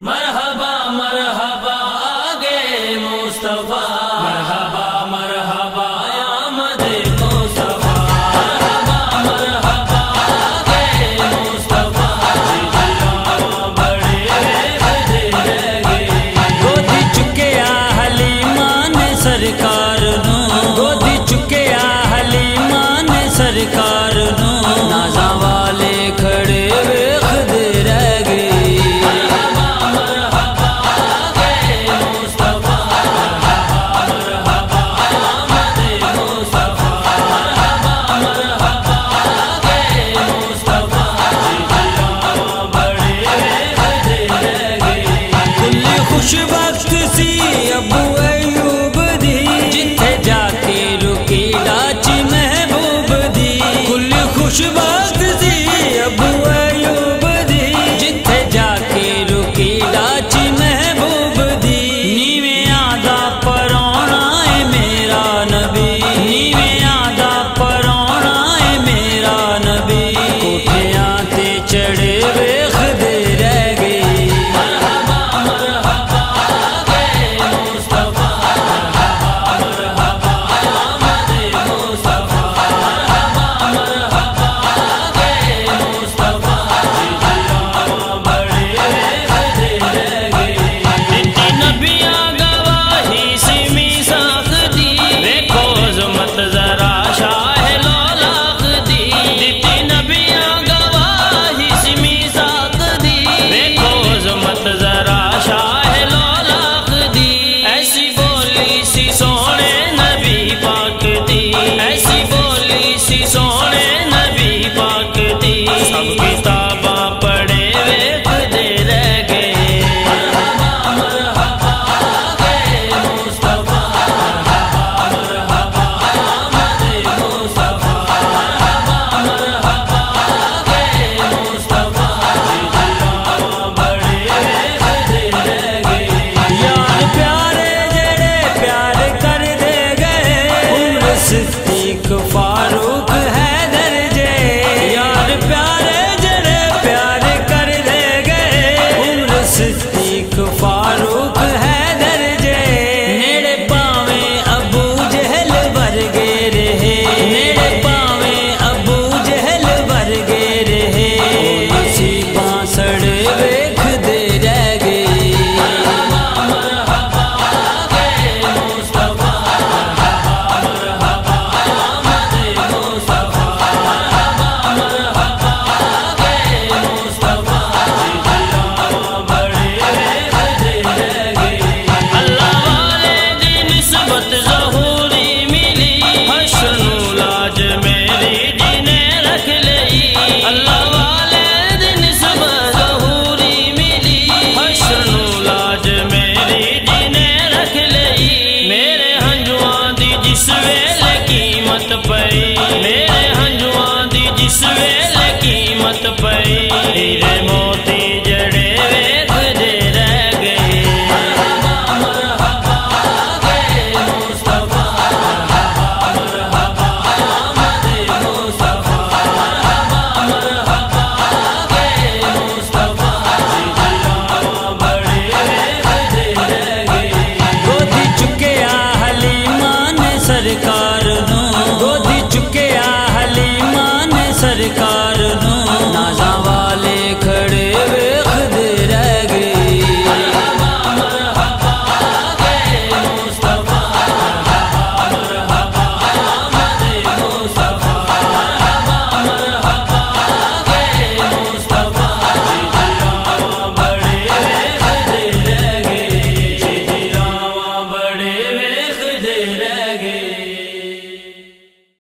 مرحبا مرحبا آگے مصطفیٰ، مرحبا مرحبا آمد مصطفیٰ، مرحبا مرحبا آگے مصطفیٰ، بڑے بدلے گودی چکے حلیمان سرکار نو، گودی چکے حلیمان سرکار نو، نازاں والے کھڑے ویکھ دے رہ گئے۔ خوش وقت سی ابو ایوب دی، جتھے جا کے رکی لاچ محبوب دی، کل خوش وقت سی ابو ایوب دی، جتھے جا کے رکی لاچ محبوب دی، نیویں آدھا پرونا ہے میرا نبی، نیویں آدھا پرونا ہے میرا نبی، کوٹھیاں تے چڑھے ویکھ دے رہ گئے۔ صدیق فاروق حیدر جے یار پیارے جڑے پیار کر دے گئے، عمر صدیق فاروق حیدر جے، نیڑے پاویں ابو جہل ورگے رہے، نیڑے پاویں ابو جہل ورگے رہے، نصیباں سڑے ویکھ دے رہ گئے۔ میرے ہنجواں دی جس ویلے قیمت پئی،